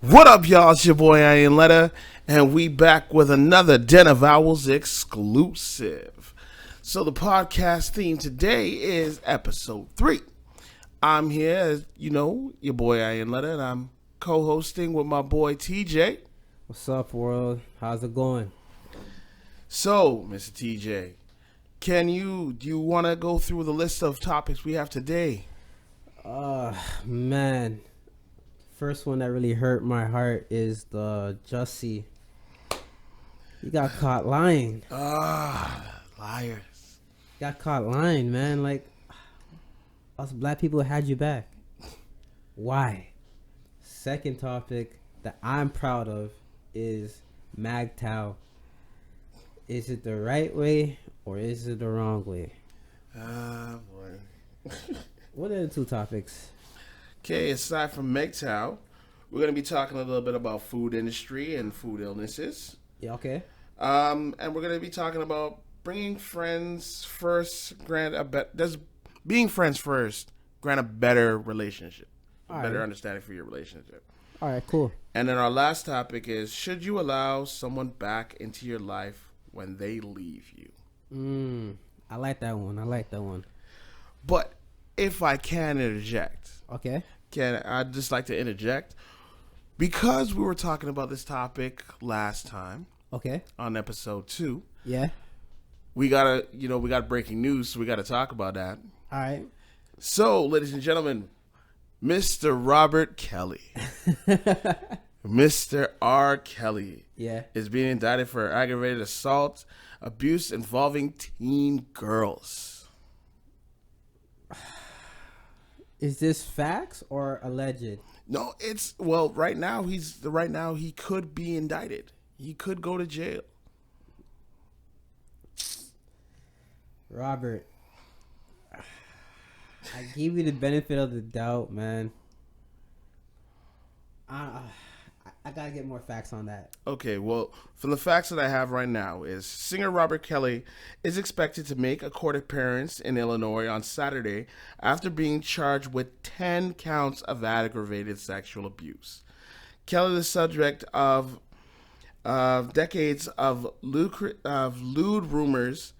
What up, y'all? It's your boy Ian Letter, and we back with another Den of Owls exclusive. So the podcast theme today is episode 3. I'm here, as you know, your boy Ian Letter, and I'm co-hosting with my boy TJ. What's up, world? How's it going? So, Mr. TJ, do you want to go through the list of topics we have today? Man. First one that really hurt my heart is the Jussie. He got caught lying. Liars. Got caught lying, man. Like, us black people had you back. Why? Second topic that I'm proud of is MAGTOW. Is it the right way or is it the wrong way? Boy. What are the two topics? Okay, aside from MGTOW, we're going to be talking a little bit about food industry and food illnesses. Yeah, okay. And we're going to be talking about bringing friends first, being friends first, grant a better relationship, better understanding for your relationship. All right, cool. And then our last topic is, should you allow someone back into your life when they leave you? I like that one. But if I can interject. Okay. I'd just like to interject. Because we were talking about this topic last time. Okay. On episode 2. Yeah. We got breaking news, so we got to talk about that. All right. So, ladies and gentlemen, Mr. Robert Kelly. Mr. R. Kelly. Yeah. Is being indicted for aggravated assault, abuse involving teen girls. Is this facts or alleged? No, right now he could be indicted. He could go to jail. Robert, I give you the benefit of the doubt, man. I gotta get more facts on that. Okay, well, from the facts that I have right now is singer Robert Kelly is expected to make a court appearance in Illinois on Saturday after being charged with 10 counts of aggravated sexual abuse. Kelly is the subject of decades of lewd rumors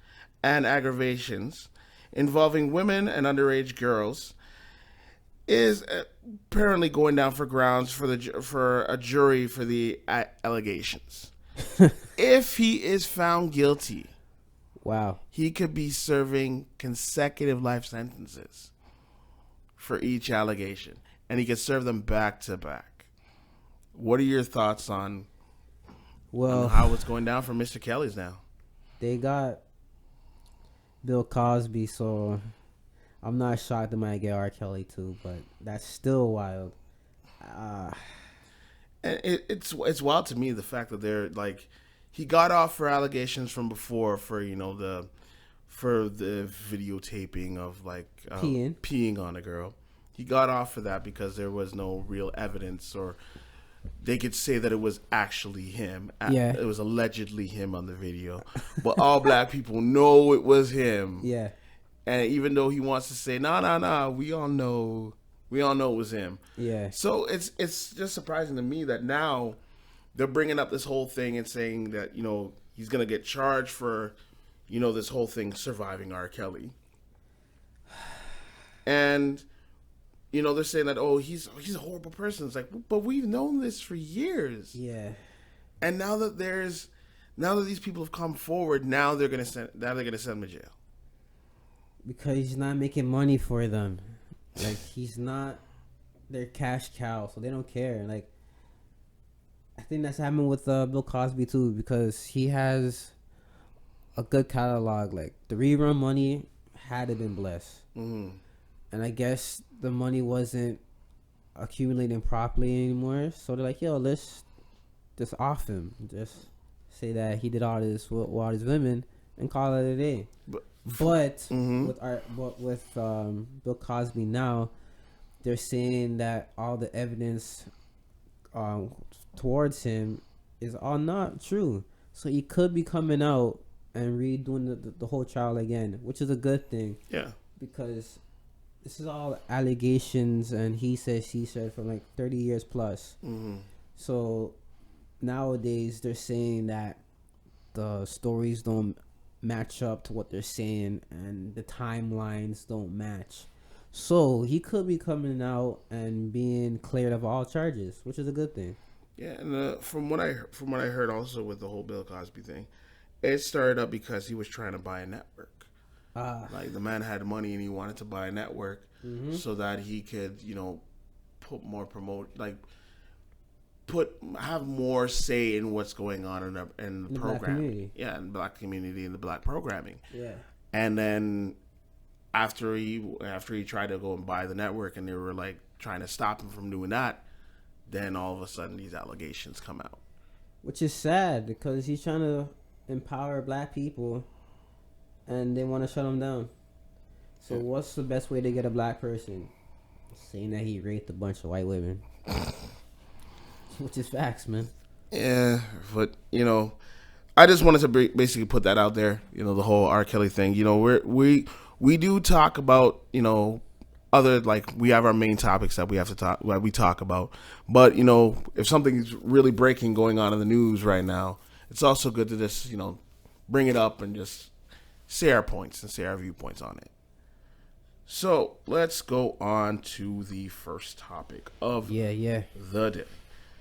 and aggravations involving women and underage girls, is apparently going down for grounds for a jury for the allegations. If he is found guilty, wow, he could be serving consecutive life sentences for each allegation, and he could serve them back to back. What are your thoughts on how it's going down for Mr. Kelly's now? They got Bill Cosby, so I'm not shocked they might get R. Kelly too, but that's still wild. And it's wild to me, the fact that they're like, he got off for allegations from before for the videotaping of like peeing on a girl. He got off for that because there was no real evidence, or they could say that it was actually him. Yeah, it was allegedly him on the video, but all black people know it was him. Yeah. And even though he wants to say, nah, we all know it was him. Yeah. So it's just surprising to me that now they're bringing up this whole thing and saying that, he's going to get charged for, this whole thing surviving R. Kelly. And, they're saying that, he's a horrible person. It's like, but we've known this for years. Yeah. And now that these people have come forward, now they're going to send him to jail. Because he's not making money for them. Like, he's not their cash cow, so they don't care. Like, I think that's happened with Bill Cosby too, because he has a good catalog. Like, the rerun money had to been blessed. Mm-hmm. And I guess the money wasn't accumulating properly anymore. So they're like, yo, let's just off him. Just say that he did all this with all these women and call it a day. But with Bill Cosby now, they're saying that all the evidence towards him is all not true. So he could be coming out and redoing the whole trial again, which is a good thing. Yeah. Because this is all allegations and he said, she said for like 30 years plus. Mm-hmm. So nowadays they're saying that the stories don't match up to what they're saying and the timelines don't match. So he could be coming out and being cleared of all charges, which is a good thing. Yeah, and from what I heard also with the whole Bill Cosby thing, it started up because he was trying to buy a network. Ah, Like the man had money and he wanted to buy a network mm-hmm. so that he could, put more promote like put have more say in what's going on in the In the black programming. community. Yeah, in the black community and the black programming. Yeah. And then after he tried to go and buy the network and they were like trying to stop him from doing that, then all of a sudden these allegations come out. Which is sad because he's trying to empower black people and they want to shut him down. So Yeah. what's the best way to get a black person? Saying that he raped a bunch of white women. Which is facts, man. Yeah, but I just wanted to basically put that out there. The whole R. Kelly thing. We do talk about other, like, we have our main topics that we talk about. But if something's really breaking going on in the news right now, it's also good to just bring it up and just say our points and say our viewpoints on it. So let's go on to the first topic of Yeah. the day.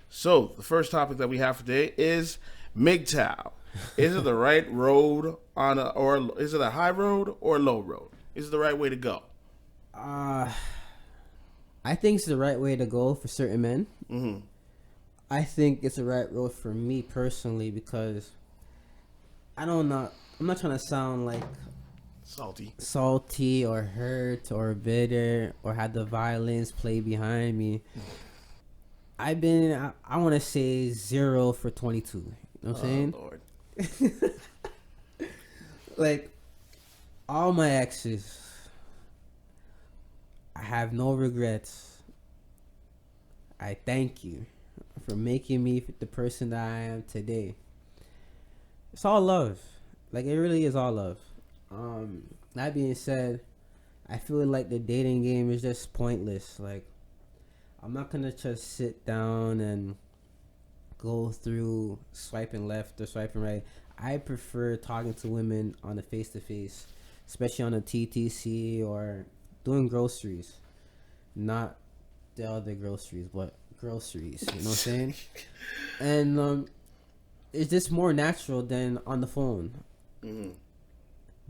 So the first topic that we have today is MGTOW. Is it the right road or is it a high road or low road? Is it the right way to go? I think it's the right way to go for certain men. Mm-hmm. I think it's the right road for me personally because I'm not trying to sound like salty or hurt or bitter or had the violence play behind me. I've been, I want to say 0 for 22. You know what I'm saying? Lord. Like, all my exes, I have no regrets. I thank you for making me the person that I am today. It's all love. Like, it really is all love. That being said, I feel like the dating game is just pointless. Like, I'm not gonna just sit down and go through swiping left or swiping right. I prefer talking to women on a face-to-face, especially on a TTC or doing groceries. Not the other groceries, but groceries. You know what I'm saying? And it's just more natural than on the phone. Mm-hmm.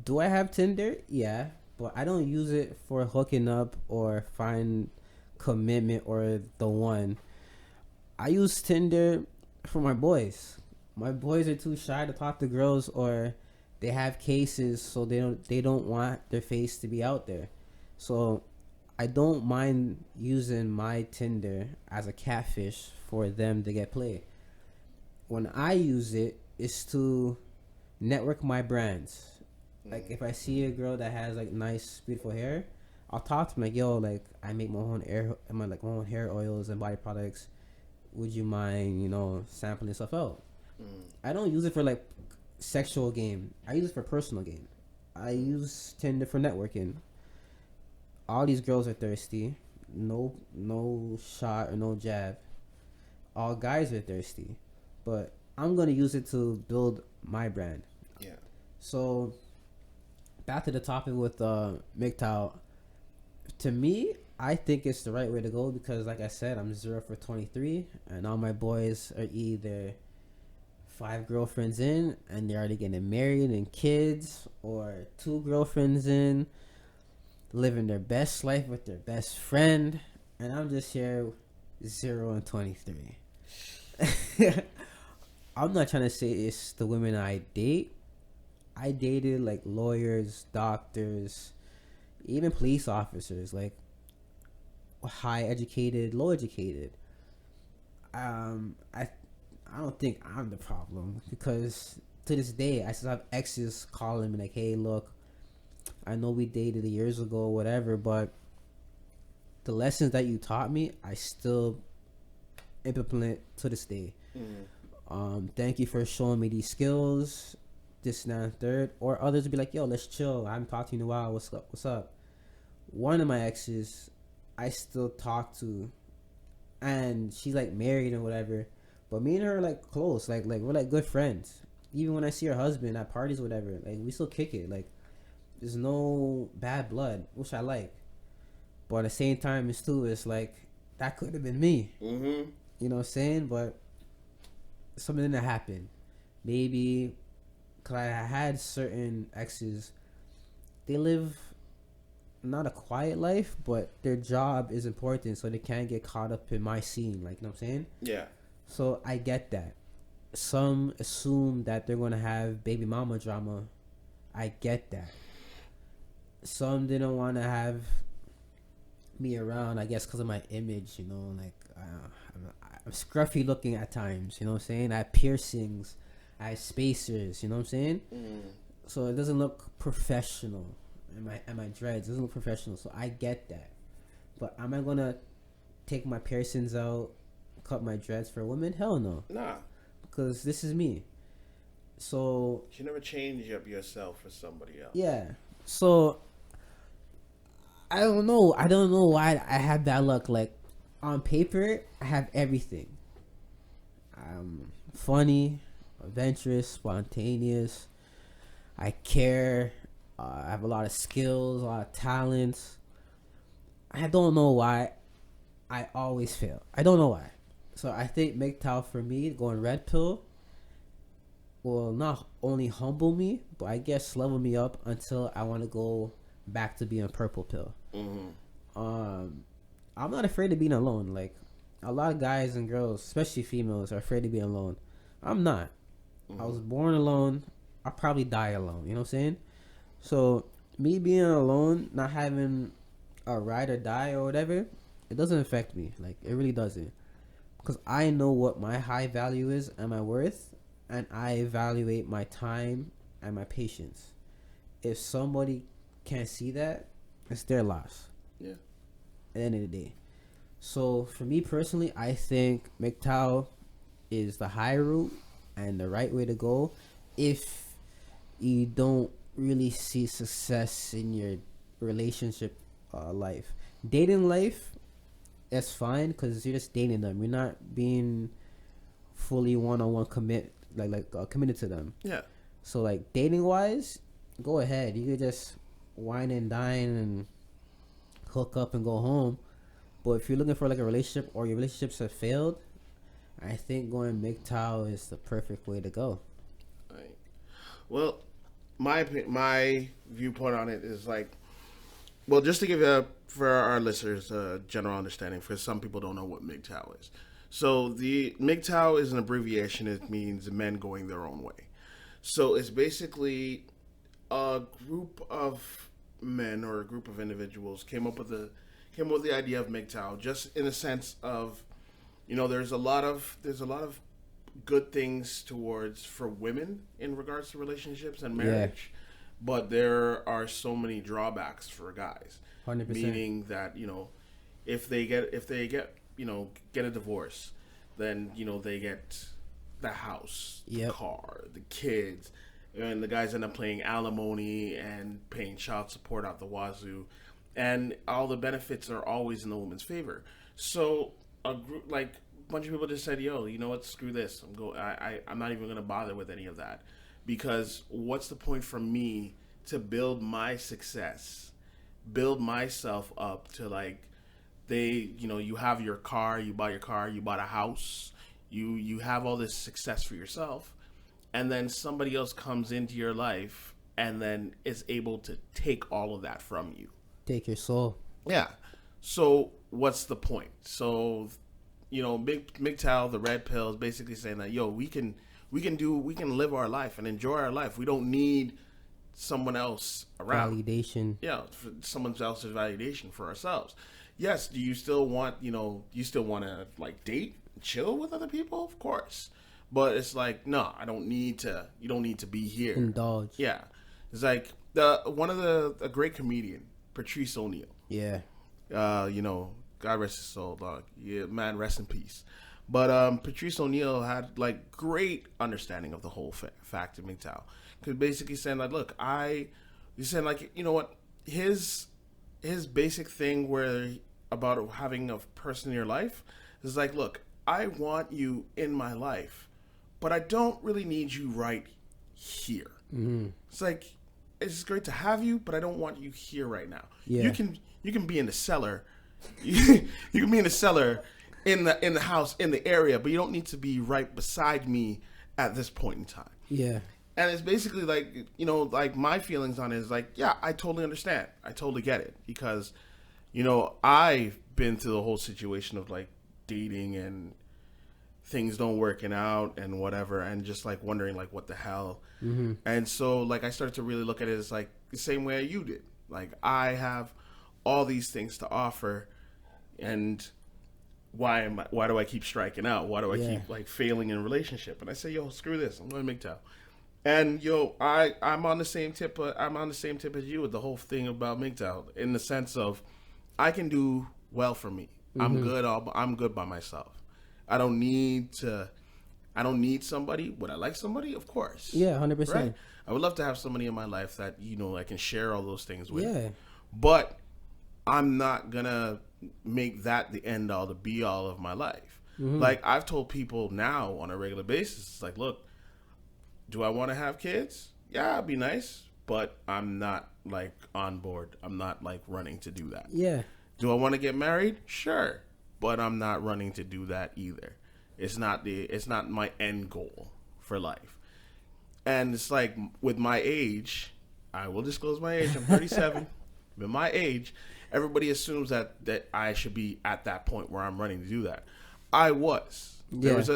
Do I have Tinder? Yeah, but I don't use it for hooking up or find commitment or the one. I use Tinder for my boys. My boys are too shy to talk to girls, or they have cases, so they don't want their face to be out there. So I don't mind using my Tinder as a catfish for them to get played. When I use it, it's to network my brands. Like, if I see a girl that has like nice, beautiful hair, I'll talk to them like, yo, like, I make my own my own hair oils and body products. Would you mind, sampling stuff out? I don't use it for like sexual game. I use it for personal game. I use Tinder for networking. All these girls are thirsty. No shot or no jab. All guys are thirsty. But I'm gonna use it to build my brand. Yeah. So back to the topic with MGTOW. To me, I think it's the right way to go because, like I said, I'm 0 for 23, and all my boys are either 5 girlfriends in and they're already getting married and kids, or 2 girlfriends in, living their best life with their best friend, and I'm just here 0 and 23. I'm not trying to say it's the women I date. I dated like lawyers, doctors, even police officers, like high educated, low educated. I don't think I'm the problem because to this day I still have exes calling me like, hey, look, I know we dated years ago, whatever, but the lessons that you taught me, I still implement to this day. Thank you for showing me these skills, this, and that, and third. Or others would be like, yo, let's chill. I haven't talked to you in a while. What's up? One of my exes, I still talk to and she's like married and whatever. But me and her are like close, like we're like good friends. Even when I see her husband at parties, or whatever, like we still kick it. Like there's no bad blood, which I like. But at the same time, it's like that could have been me. Mm-hmm. You know what I'm saying? But something that happened. Maybe because I had certain exes, they live not a quiet life, but their job is important, so they can't get caught up in my scene. Like, you know what I'm saying? Yeah. So I get that. Some assume that they're gonna have baby mama drama. I get that. Some didn't want to have me around, I guess, because of my image. You know, like I'm scruffy looking at times. You know what I'm saying? I have piercings. I have spacers. You know what I'm saying? Mm. So it doesn't look professional. And my dreads doesn't look professional. So I get that. But am I gonna take my piercings out, cut my dreads for a woman? Hell no. Nah. Because this is me. So You never change up yourself for somebody else. yeah. So I don't know. I don't know why I have that look. Like on paper, I have everything. I'm funny, adventurous, spontaneous. I care. I have a lot of skills, a lot of talents. I don't know why I always fail. I don't know why. So I think MGTOW for me, going red pill, will not only humble me, but I guess level me up until I want to go back to being purple pill. Mm-hmm. I'm not afraid of being alone. Like a lot of guys and girls, especially females, are afraid of being alone. I'm not. Mm-hmm. I was born alone. I'll probably die alone. You know what I'm saying? So me being alone, not having a ride or die or whatever, it doesn't affect me. Like it really doesn't, because I know what my high value is and my worth, and I evaluate my time and my patience. If somebody can't see that, it's their loss. Yeah. At the end of the day. So for me personally, I think MGTOW is the high route and the right way to go if you don't really see success in your relationship life. Dating life, that's fine because you're just dating them. You're not being fully one-on-one committed to them. Yeah. So like dating wise, go ahead. You could just wine and dine and hook up and go home. But if you're looking for like a relationship or your relationships have failed, I think going MGTOW is the perfect way to go. Right. Well, my viewpoint on it is like, well, just to give for our listeners a general understanding, because some people don't know what MGTOW is. So the MGTOW is an abbreviation. It means men going their own way. So it's basically a group of men or a group of individuals came up with the idea of MGTOW, just in a sense of, there's a lot of good things towards for women in regards to relationships and marriage, but there are so many drawbacks for guys. 100%. Meaning that if they get get a divorce, then they get the house, the car, the kids, and the guys end up paying alimony and paying child support out the wazoo, and all the benefits are always in the woman's favor. So a bunch of people just said, "Yo, you know what? Screw this. I'm not even gonna bother with any of that, because what's the point for me to build my success, build myself up to you have your car, you bought a house, you have all this success for yourself, and then somebody else comes into your life and then is able to take all of that from you, take your soul." Yeah. So what's the point? So MGTOW, the red pill, is basically saying that we can live our life and enjoy our life. We don't need someone else around. Validation. Yeah, for someone else's validation for ourselves. Yes, do you still want to date, chill with other people? Of course. But it's like, no, I don't need to. You don't need to be here. Indulge. Yeah. It's like a great comedian, Patrice O'Neal. Yeah. God rest his soul, dog. Yeah, man, rest in peace. But Patrice O'Neal had great understanding of the whole fact of MGTOW. Because basically saying he's saying his basic thing about having a person in your life It's like, look, I want you in my life, but I don't really need you right here. Mm-hmm. It's like, it's great to have you, but I don't want you here right now. Yeah. You can be in the cellar. You can be in the cellar, in the house, in the area, but you don't need to be right beside me at this point in time. Yeah. And it's basically like, like my feelings on it is like, yeah, I totally understand. I totally get it. Because, I've been through the whole situation of like dating and things don't working out and whatever, and just like wondering like what the hell. Mm-hmm. And so like I started to really look at it as like the same way you did. Like I have all these things to offer, and why do I keep striking out? Why do I keep like failing in a relationship? And I say, yo, screw this. I'm going to MGTOW. And I'm on the same tip. I'm on the same tip as you with the whole thing about MGTOW, in the sense of I can do well for me. Mm-hmm. I'm good by myself. I don't need somebody. Would I like somebody? Of course. Yeah, 100%. Right? I would love to have somebody in my life that I can share all those things with. Yeah. But I'm not gonna make that the end all, the be all of my life. Mm-hmm. Like I've told people now on a regular basis, it's like, look, do I want to have kids? Yeah, it'd be nice, but I'm not like on board. I'm not like running to do that. Yeah. Do I want to get married? Sure, but I'm not running to do that either. It's not my end goal for life. And it's like with my age, I will disclose my age. I'm 37. With my age, everybody assumes that I should be at that point where I'm running to do that. I was. There was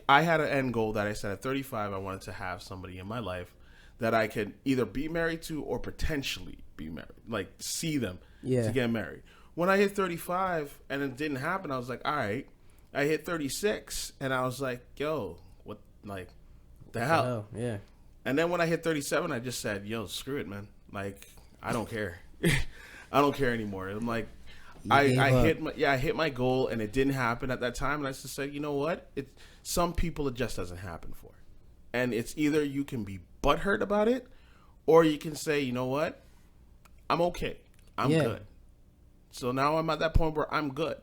I had an end goal that I said at 35 I wanted to have somebody in my life that I could either be married to or potentially be married, like see them to get married. When I hit 35 and it didn't happen, I was like, all right. I hit 36 and I was like, yo, what the hell? Yeah. And then when I hit 37, I just said, yo, screw it, man. Like, I don't care. I don't care anymore. I'm like, I hit my goal and it didn't happen at that time, and I just said, you know what? Some people it just doesn't happen for, and it's either you can be butthurt about it, or you can say, you know what? I'm okay. I'm good. So now I'm at that point where I'm good.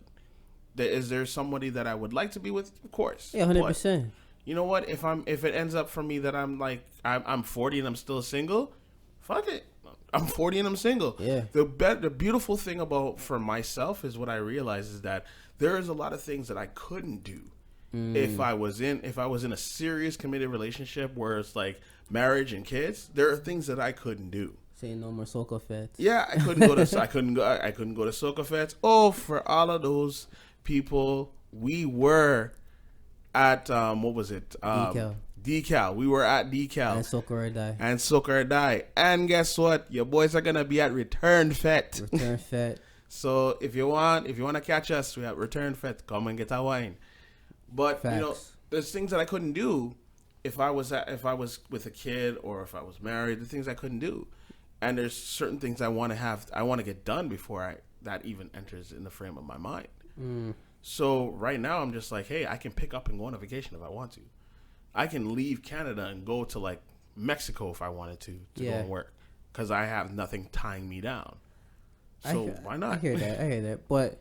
Is there somebody that I would like to be with? Of course. Yeah, 100%. You know what? If it ends up for me that I'm 40 and I'm still single, fuck it. I'm 40 and I'm single. Yeah. The beautiful thing about for myself is what I realize is that there is a lot of things that I couldn't do if I was in a serious committed relationship where it's like marriage and kids. There are things that I couldn't do. Say no more soca fets. Yeah, I couldn't go to soca fets. Oh, for all of those people, we were at what was it? Decal. We were at Decal. And Soca or Die. And guess what? Your boys are gonna be at Return Fete. So if you want to catch us, we have Return Fete. Come and get our wine. But there's things that I couldn't do if I was with a kid or if I was married. The things I couldn't do. And there's certain things I want to get done before that even enters in the frame of my mind. So right now I'm just like, hey, I can pick up and go on a vacation if I want to. I can leave Canada and go to like Mexico if I wanted to go and work, because I have nothing tying me down. So why not? I hear that. But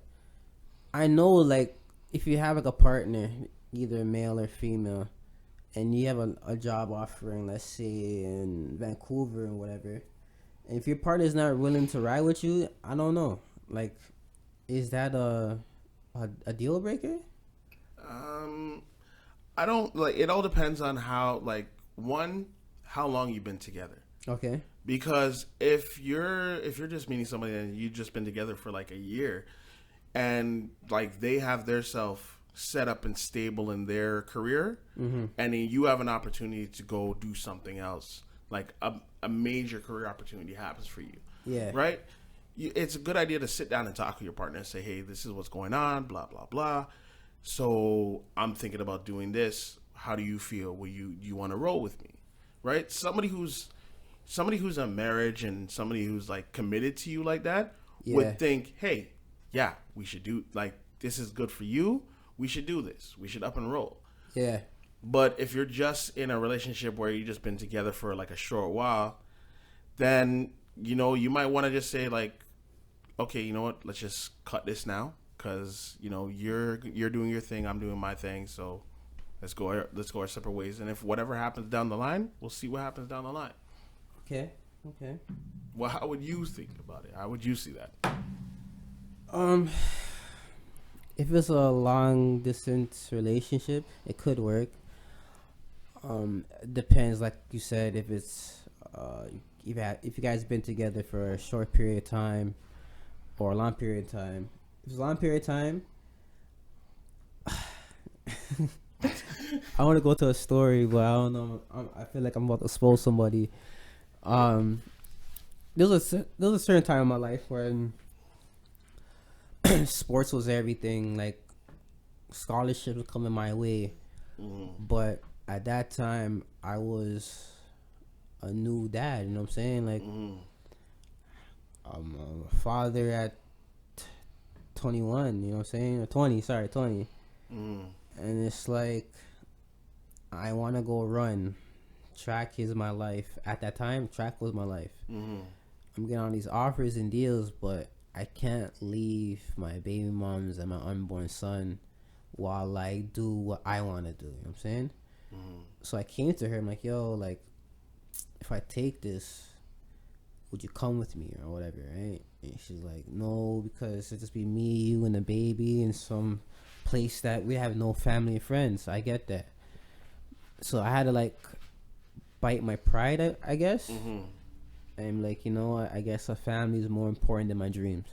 I know, like, if you have like a partner, either male or female, and you have a job offering, let's say in Vancouver and whatever, and if your partner is not willing to ride with you, I don't know. Like, is that a deal breaker? I don't like. It all depends on how long you've been together. Okay. Because if you're just meeting somebody and you've just been together for like a year, and like they have their self set up and stable in their career, and then you have an opportunity to go do something else, like a major career opportunity happens for you. Yeah. Right. It's a good idea to sit down and talk with your partner and say, hey, this is what's going on, blah blah blah. So I'm thinking about doing this. How do you feel? Will you want to roll with me? Right? Somebody who's in marriage and somebody who's like committed to you like that would think, hey, yeah, we should do, like, this is good for you. We should do this. We should up and roll. Yeah. But if you're just in a relationship where you've just been together for like a short while, then, you might want to just say like, okay, you know what? Let's just cut this now. because you're doing your thing, I'm doing my thing, so let's go our separate ways. And if whatever happens down the line, we'll see what happens down the line. Okay. Well, how would you think about it? How would you see that? If it's a long distance relationship, it could work. Depends, like you said, if it's if you guys been together for a short period of time or a long period of time. If it's a long period of time, I want to go to a story, but I don't know. I feel like I'm about to expose somebody. There was a certain time in my life when sports was everything. Like scholarships were coming my way, but at that time I was a new dad. You know what I'm saying? Like I'm a father at 21. You know what I'm saying? Or 20. Sorry, 20. And it's like I want to go run. Track is my life. At that time, track was my life. I'm getting all these offers and deals, but I can't leave my baby moms and my unborn son while I do what I want to do. You know what I'm saying? So I came to her. I'm like, yo, like, if I take this, would you come with me or whatever, right? And she's like, no, because it'll just be me, you, and the baby in some place that we have no family and friends. I get that. So I had to, like, bite my pride, I guess. And I'm like, you know what? I guess a family is more important than my dreams.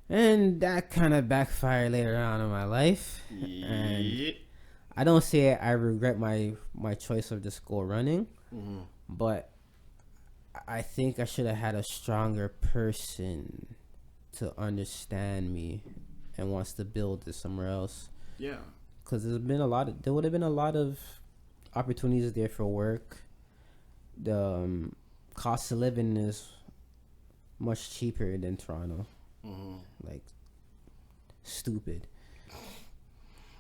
And that kind of backfired later on in my life. And I don't say I regret my choice of just go running, but I think I should have had a stronger person to understand me and wants to build this somewhere else. Yeah. Because there would have been a lot of opportunities there for work. The cost of living is much cheaper than Toronto. Like, stupid.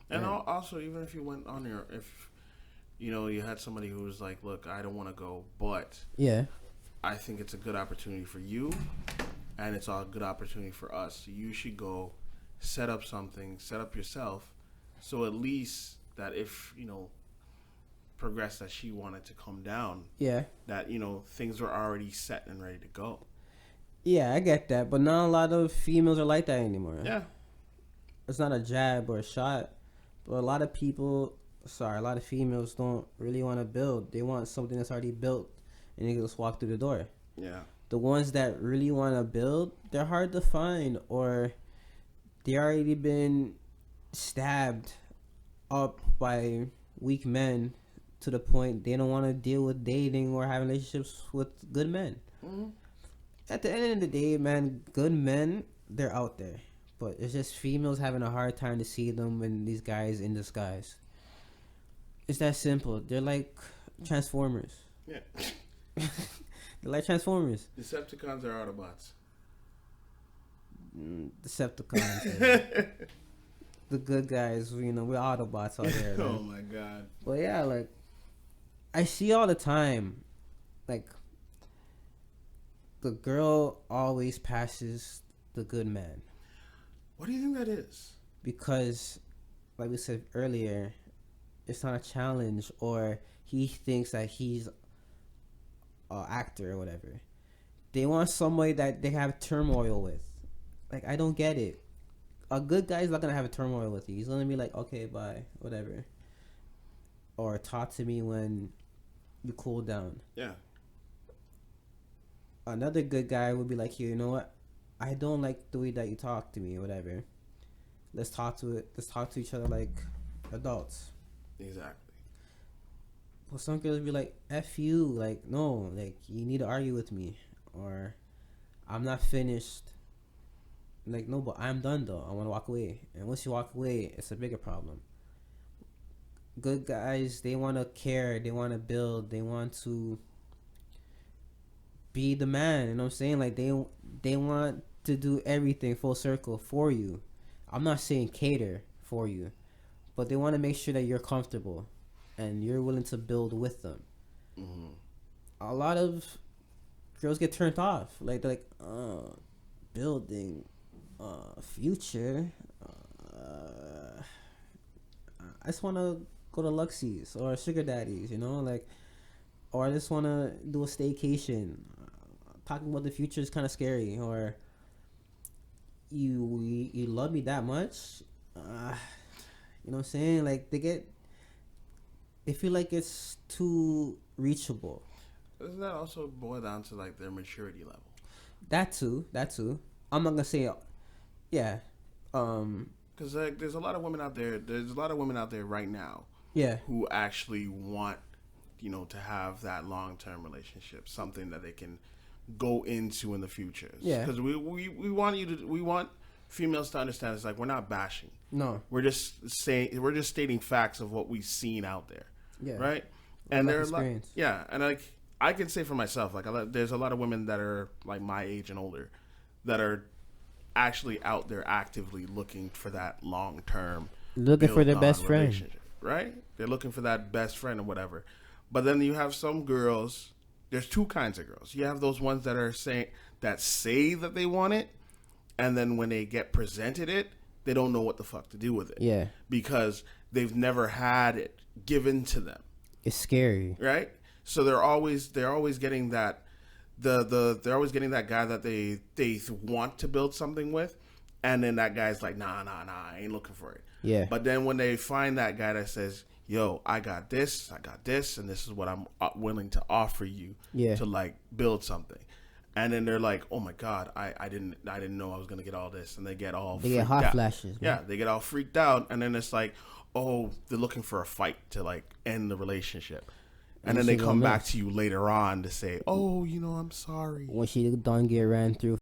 And also, even if you went on if you had somebody who was like, look, I don't want to go, but yeah, I think it's a good opportunity for you, and it's a good opportunity for us. You should go set up something, set up yourself, so at least that if, progress that she wanted to come down, that, things were already set and ready to go. Yeah, I get that, but not a lot of females are like that anymore. Yeah. It's not a jab or a shot, but a lot of females don't really want to build. They want something that's already built, and they just walk through the door. Yeah. The ones that really want to build, they're hard to find, or they already been stabbed up by weak men to the point they don't want to deal with dating or having relationships with good men. At the end of the day, man, good men, they're out there. But it's just females having a hard time to see them when these guys in disguise. It's that simple. They're like Transformers. Yeah. They're like Transformers. Decepticons are Autobots. Decepticons. The good guys, we're Autobots out there. Oh my god. But yeah, like, I see all the time, like, the girl always passes the good man. What do you think that is? Because, like we said earlier, it's not a challenge, or he thinks that he's an actor or whatever. They want somebody that they have turmoil with. Like, I don't get it. A good guy's not gonna have a turmoil with you. He's gonna be like, okay, bye, whatever. Or talk to me when you cool down. Yeah. Another good guy would be like, here, you know what? I don't like the way that you talk to me or whatever. Let's talk to each other like adults. Exactly. Well, some girls be like, F you, like, no, like, you need to argue with me, or I'm not finished. Like, no, but I'm done though. I want to walk away. And once you walk away, it's a bigger problem. Good guys, they want to care, they want to build, they want to be the man, you know what I'm saying? Like, they want to do everything full circle for you. I'm not saying cater for you, but they want to make sure that you're comfortable and you're willing to build with them. A lot of girls get turned off. Like, they're like, building, Future. I just want to go to Luxie's or Sugar Daddy's, you know, like, or I just want to do a staycation. Talking about the future is kind of scary. Or you love me that much, you know what I'm saying? Like they feel like it's too reachable. Doesn't that also boil down to like their maturity level? That too. I'm not gonna say, yeah. Because like, there's a lot of women out there. There's a lot of women out there right now. Yeah. Who actually want, to have that long-term relationship, something that they can go into in the future. Yeah. Because we want females to understand, it's like we're not bashing. No. We're just stating facts of what we've seen out there. Yeah. Right. And there's and like I can say for myself, like there's a lot of women that are like my age and older that are actually out there actively looking for that long-term, looking for their best friend, right? They're looking for that best friend or whatever. But then you have some girls. There's two kinds of girls. You have those ones that say that they want it, and then when they get presented it, they don't know what the fuck to do with it. Yeah, because they've never had it given to them. It's scary, right? So they're always getting that. They're always getting that guy that they want to build something with, and then that guy's like, nah, I ain't looking for it. Yeah. But then when they find that guy that says, yo, I got this, and this is what I'm willing to offer you to like build something, and then they're like, oh my god, I didn't know I was gonna get all this, and they get hot flashes. Man. Yeah, they get all freaked out, and then it's like, oh, they're looking for a fight to like end the relationship. And then they come back to you later on to say, oh, I'm sorry. When she done get ran through.